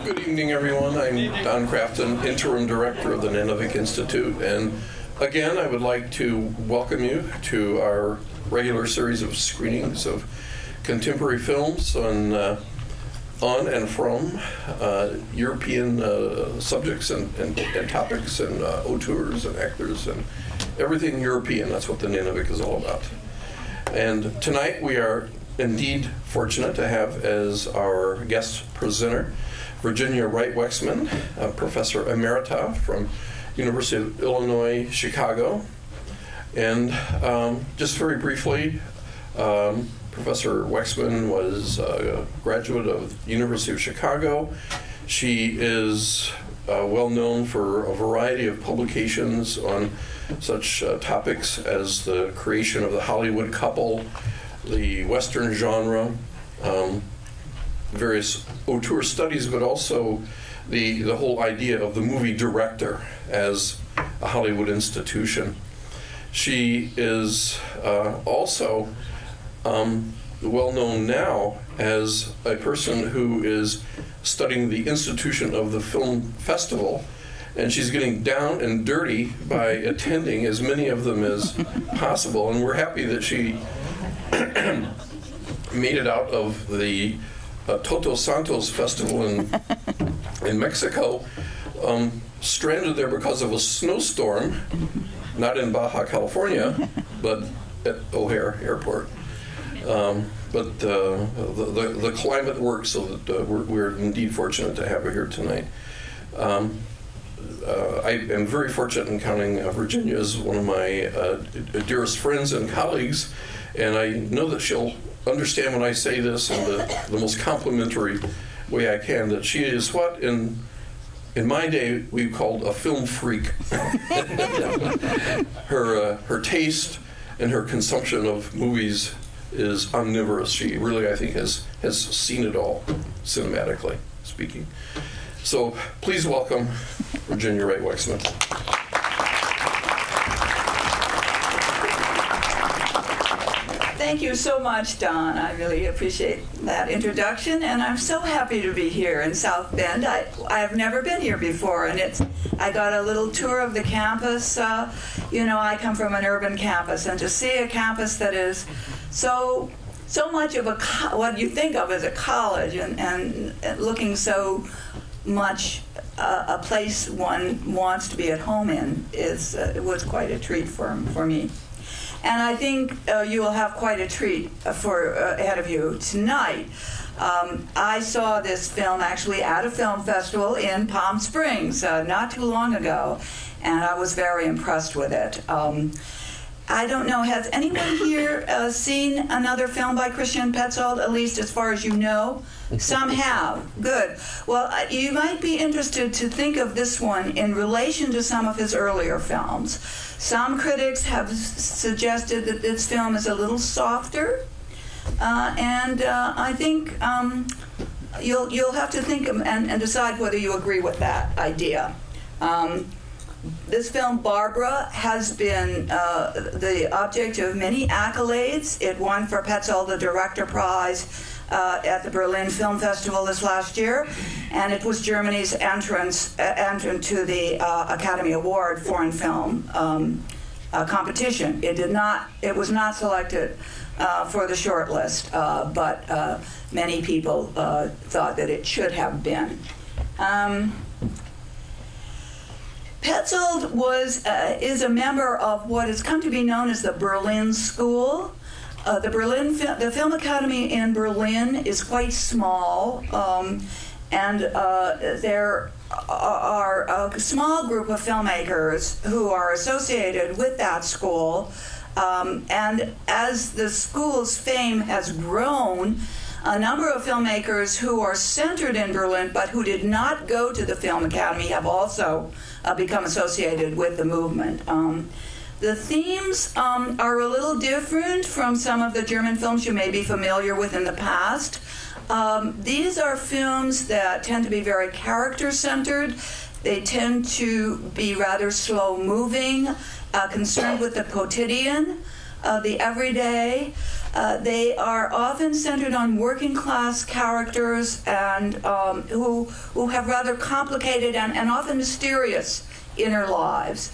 Good evening, everyone. I'm Don Crafton, Interim Director of the Nunavik Institute, and again, I would like to welcome you to our regular series of screenings of contemporary films on and from European subjects and topics and auteurs and actors and everything European. That's what the Nunavik is all about. And tonight we are indeed fortunate to have as our guest presenter Virginia Wright Wexman, Professor Emerita from University of Illinois, Chicago. And just very briefly, Professor Wexman was a graduate of the University of Chicago. She is well known for a variety of publications on such topics as the creation of the Hollywood couple, the Western genre, various auteur studies, but also the whole idea of the movie director as a Hollywood institution. She is also well known now as a person who is studying the institution of the film festival, and she's getting down and dirty by attending as many of them as possible, and we're happy that she made it out of the Todos Santos Festival in Mexico, stranded there because of a snowstorm, not in Baja California, but at O'Hare Airport. But the climate works, so that we're indeed fortunate to have her here tonight. I am very fortunate in counting Virginia as one of my dearest friends and colleagues, and I know that she'll understand when I say this in the most complimentary way I can, that she is what in my day we called a film freak. Her taste and her consumption of movies is omnivorous. She really, I think, has seen it all, cinematically speaking. So please welcome Virginia Wright Wexman. Thank you so much, Don. I really appreciate that introduction, and I'm so happy to be here in South Bend. I've never been here before, and I got a little tour of the campus. I come from an urban campus, and to see a campus that is so much of what you think of as a college, and looking so much a place one wants to be at home in it was quite a treat for me. And I think you will have quite a treat ahead of you tonight. I saw this film actually at a film festival in Palm Springs not too long ago, and I was very impressed with it. I don't know, has anyone here seen another film by Christian Petzold, at least as far as you know? Some have. Good. Well, you might be interested to think of this one in relation to some of his earlier films. Some critics have suggested that this film is a little softer, and I think you'll have to think and decide whether you agree with that idea. This film, Barbara, has been the object of many accolades. It won for Petzold the Director Prize at the Berlin Film Festival this last year, and it was Germany's entrant to the Academy Award Foreign Film competition. It was not selected for the shortlist, but many people thought that it should have been. Petzold is a member of what has come to be known as the Berlin School. The Film Academy in Berlin is quite small, and there are a small group of filmmakers who are associated with that school. And as the school's fame has grown, a number of filmmakers who are centered in Berlin but who did not go to the Film Academy have also become associated with the movement. The themes are a little different from some of the German films you may be familiar with in the past. These are films that tend to be very character-centered. They tend to be rather slow-moving, concerned with the quotidian, the everyday. They are often centered on working-class characters and who have rather complicated and often mysterious inner lives.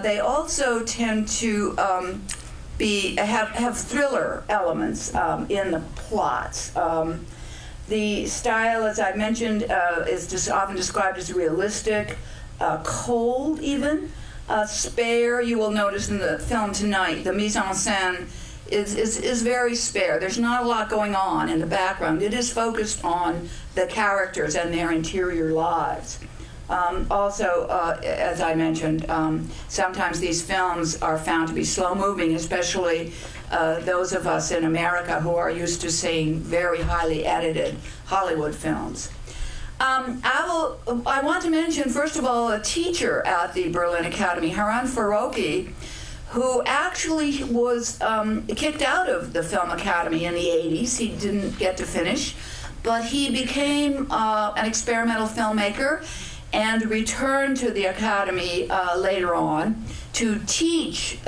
They also tend to have thriller elements in the plots. The style, as I mentioned, is just often described as realistic, cold even, spare. You will notice in the film tonight, the mise en scène is very spare. There's not a lot going on in the background. It is focused on the characters and their interior lives. Also, as I mentioned, sometimes these films are found to be slow-moving, especially those of us in America who are used to seeing very highly edited Hollywood films. I want to mention, first of all, a teacher at the Berlin Academy, Harun Farocki, who actually was kicked out of the Film Academy in the 80s. He didn't get to finish, but he became an experimental filmmaker and returned to the Academy later on to teach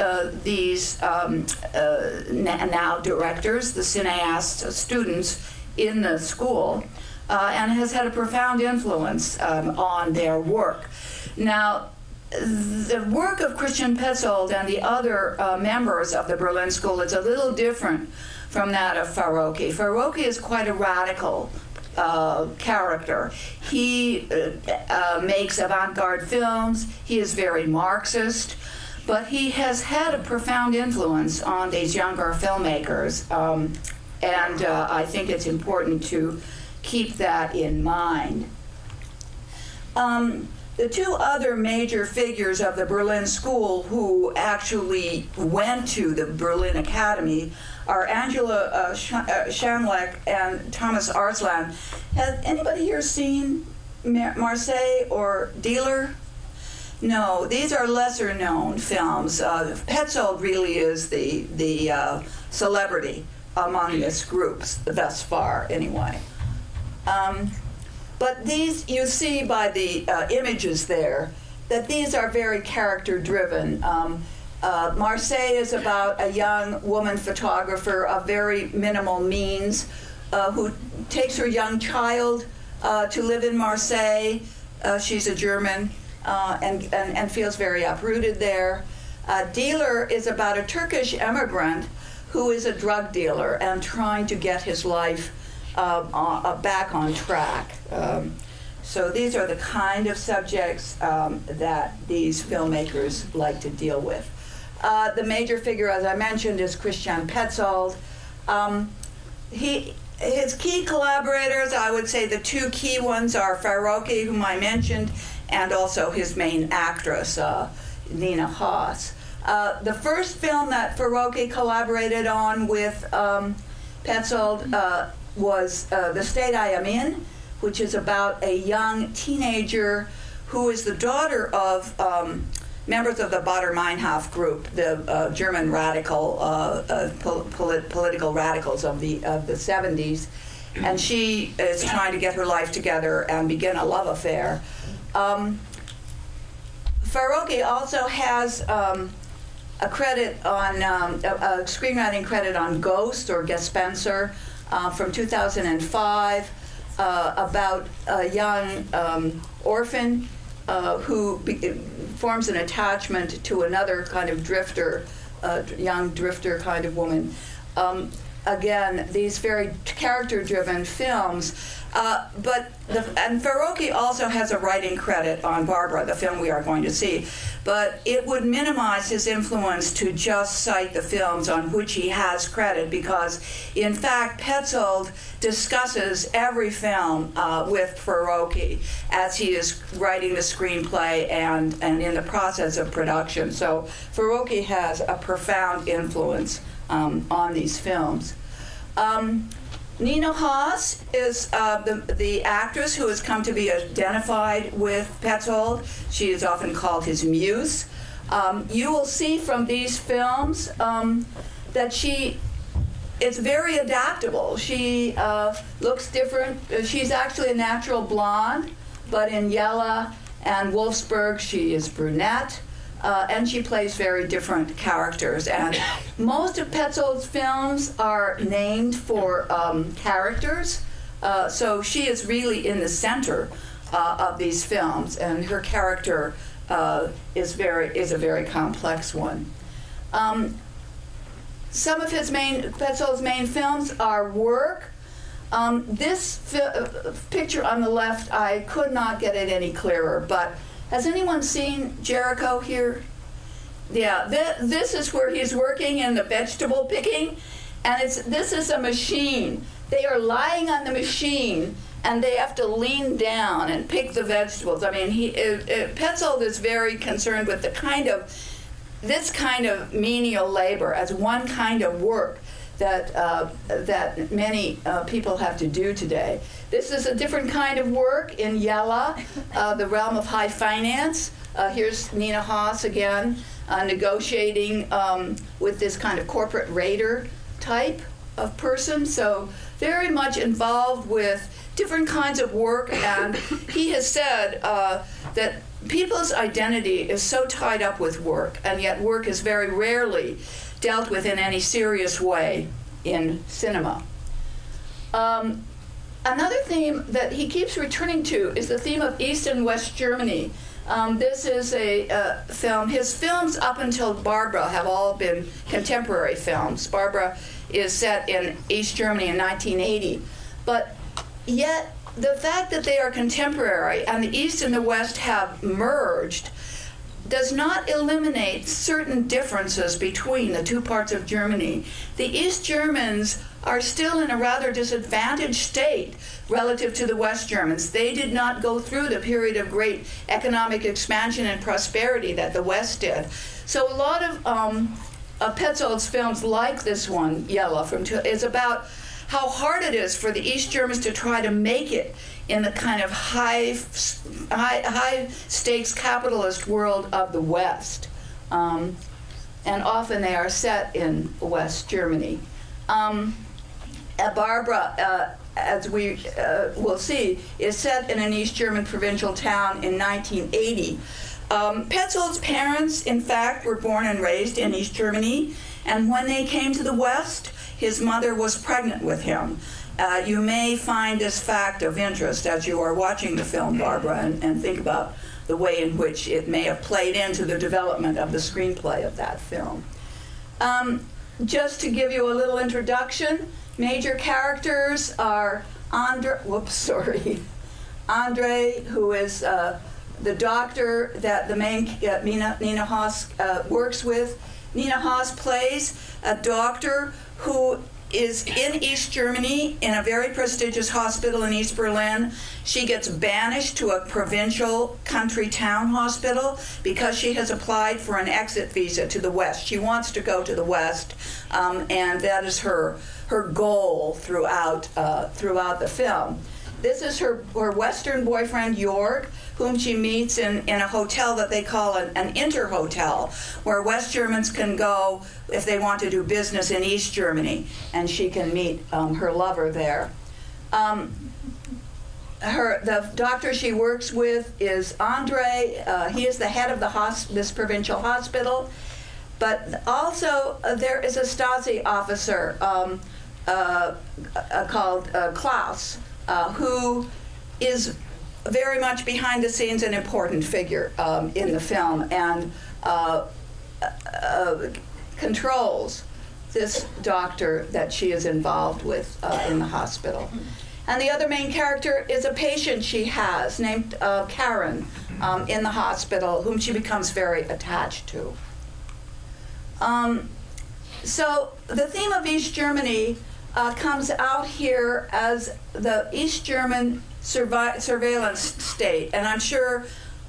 these now directors, the cineast students in the school, and has had a profound influence on their work. Now, the work of Christian Petzold and the other members of the Berlin School is a little different from that of Farocki. Farocki is quite a radical character. He makes avant-garde films. He is very Marxist, but he has had a profound influence on these younger filmmakers, and I think it's important to keep that in mind. The two other major figures of the Berlin School who actually went to the Berlin Academy are Angela Schanleck and Thomas Arslan. Has anybody here seen Marseille or Dealer? No, these are lesser-known films. Petzold really is the celebrity among this group, thus far, anyway. But these, you see by the images there, that these are very character-driven. Marseille is about a young woman photographer of very minimal means who takes her young child to live in Marseille. She's a German and feels very uprooted there. Dealer is about a Turkish immigrant who is a drug dealer and trying to get his life back on track. So these are the kind of subjects that these filmmakers like to deal with. The major figure, as I mentioned, is Christian Petzold. His key collaborators, I would say the two key ones are Farocki, whom I mentioned, and also his main actress, Nina Haas. The first film that Farocki collaborated on with Petzold was The State I Am In, which is about a young teenager who is the daughter of members of the Baader Meinhof group, the German radical political radicals of the 70s, and she is trying to get her life together and begin a love affair. Farocki also has a credit on a screenwriting credit on Ghost or Gespenster from 2005 about a young orphan who forms an attachment to another kind of drifter, young drifter kind of woman. again, these very character-driven films. And Feroki also has a writing credit on Barbara, the film we are going to see. But it would minimize his influence to just cite the films on which he has credit, because, in fact, Petzold discusses every film with Feroki as he is writing the screenplay and in the process of production. So Feroki has a profound influence on these films. Nina Haas is the actress who has come to be identified with Petzold. She is often called his muse. You will see from these films that she is very adaptable. She looks different. She's actually a natural blonde, but in Yella and Wolfsburg she is brunette. And she plays very different characters. And most of Petzold's films are named for characters. So she is really in the center of these films, and her character is a very complex one. Some of Petzold's main films are work. This picture on the left, I could not get it any clearer, but has anyone seen Jericho here? Yeah, this is where he's working in the vegetable picking, and this is a machine. They are lying on the machine, and they have to lean down and pick the vegetables. I mean, Petzold is very concerned with this kind of menial labor as one kind of work that many people have to do today. This is a different kind of work in Yella, the realm of high finance. Here's Nina Haas again, negotiating with this kind of corporate raider type of person. So very much involved with different kinds of work, and he has said that people's identity is so tied up with work, and yet work is very rarely dealt with in any serious way in cinema. Another theme that he keeps returning to is the theme of East and West Germany. This is a film. His films up until Barbara have all been contemporary films. Barbara is set in East Germany in 1980. But yet, the fact that they are contemporary and the East and the West have merged does not eliminate certain differences between the two parts of Germany. The East Germans are still in a rather disadvantaged state relative to the West Germans. They did not go through the period of great economic expansion and prosperity that the West did. So a lot of Petzold's films, like this one, Yella, is about how hard it is for the East Germans to try to make it in the kind of high stakes capitalist world of the West. And often they are set in West Germany. Barbara, as we will see, is set in an East German provincial town in 1980. Petzold's parents, in fact, were born and raised in East Germany, and when they came to the West, his mother was pregnant with him. You may find this fact of interest as you are watching the film, Barbara, and think about the way in which it may have played into the development of the screenplay of that film. Just to give you a little introduction, major characters are Andre, who is the doctor that the main Nina Haas works with. Nina Haas plays a doctor who is in East Germany in a very prestigious hospital in East Berlin. She gets banished to a provincial country town hospital because she has applied for an exit visa to the West. She wants to go to the West, and that is her goal throughout the film. This is her Western boyfriend, Jörg, whom she meets in a hotel that they call an inter-hotel, where West Germans can go if they want to do business in East Germany, and she can meet her lover there. The doctor she works with is Andre. He is the head of this provincial hospital, but also there is a Stasi officer called Klaus, who is very much behind the scenes an important figure in the film, and controls this doctor that she is involved with in the hospital. And the other main character is a patient she has named Karen in the hospital, whom she becomes very attached to. So the theme of East Germany comes out here as the East German surveillance state. And I'm sure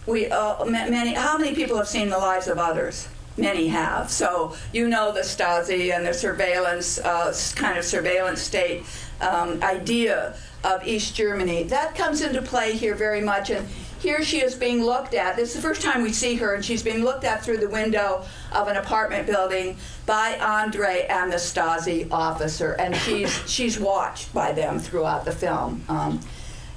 how many people have seen The Lives of Others? Many have. So you know the Stasi and the surveillance, kind of surveillance state idea of East Germany. That comes into play here very much. And here she is being looked at. This is the first time we see her, and she's being looked at through the window of an apartment building by Andre and the Stasi officer. And she's watched by them throughout the film.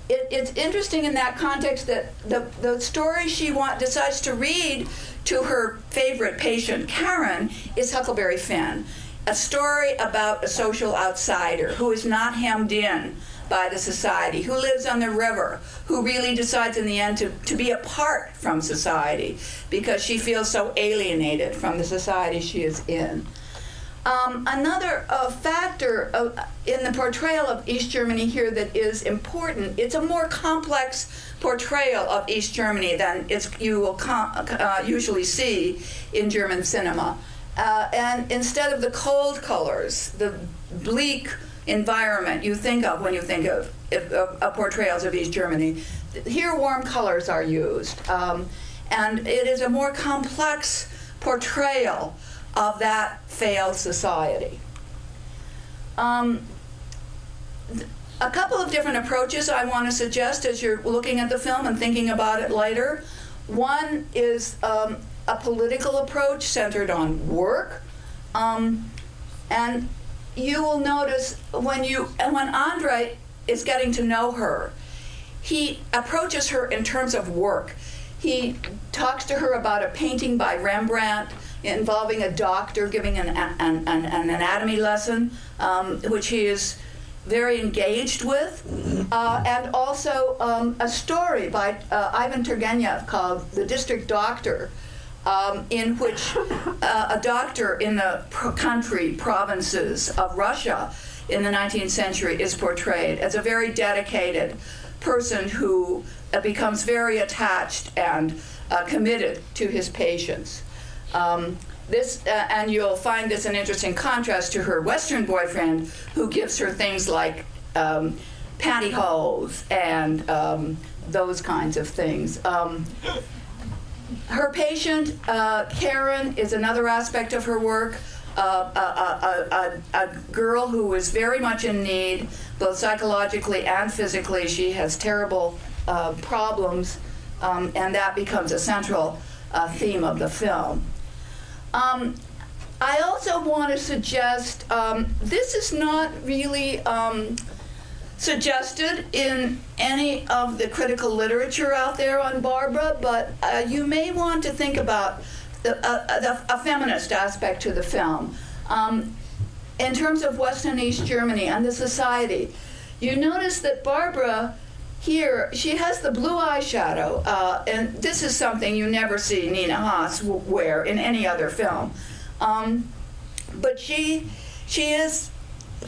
It's interesting in that context that the story she decides to read to her favorite patient, Karen, is Huckleberry Finn, a story about a social outsider who is not hemmed in by the society, who lives on the river, who really decides in the end to be apart from society because she feels so alienated from the society she is in. Another factor in the portrayal of East Germany here that is important, it's a more complex portrayal of East Germany than you will usually see in German cinema. And instead of the cold colors, the bleak environment you think of when you think of portrayals of East Germany, here warm colors are used. And it is a more complex portrayal of that failed society. A couple of different approaches I want to suggest as you're looking at the film and thinking about it later. One is a political approach centered on work. And you will notice when Andre is getting to know her, he approaches her in terms of work. He talks to her about a painting by Rembrandt involving a doctor giving an anatomy lesson, which he is very engaged with, and also a story by Ivan Turgenev called The District Doctor, in which a doctor in the provinces of Russia in the 19th century is portrayed as a very dedicated person who becomes very attached and committed to his patients. And you'll find this an interesting contrast to her Western boyfriend, who gives her things like pantyhose and those kinds of things. Her patient, Karen, is another aspect of her work. A girl who is very much in need, both psychologically and physically. She has terrible problems, and that becomes a central theme of the film. I also want to suggest, this is not really suggested in any of the critical literature out there on Barbara, but you may want to think about a feminist aspect to the film. In terms of West and East Germany and the society, you notice that Barbara here, she has the blue eyeshadow, and this is something you never see Nina Haas wear in any other film. But she is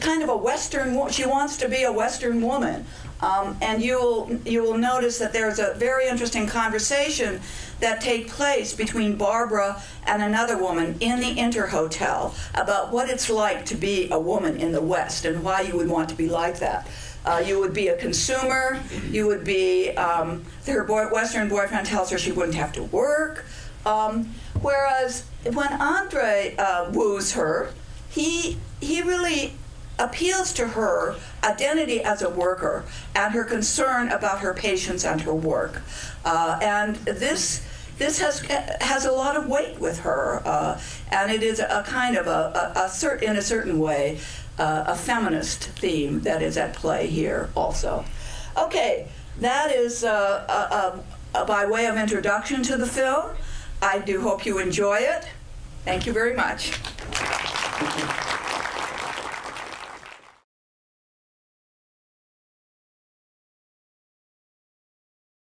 kind of a Western, she wants to be a Western woman. And you will notice that there's a very interesting conversation that takes place between Barbara and another woman in the Inter Hotel about what it's like to be a woman in the West and why you would want to be like that. You would be a consumer. You would be, her Western boyfriend tells her she wouldn't have to work. Whereas when Andre woos her, he really appeals to her identity as a worker and her concern about her patients and her work. And this has a lot of weight with her, and it is a kind of in a certain way, a feminist theme that is at play here also. Okay, that is by way of introduction to the film. I do hope you enjoy it. Thank you very much.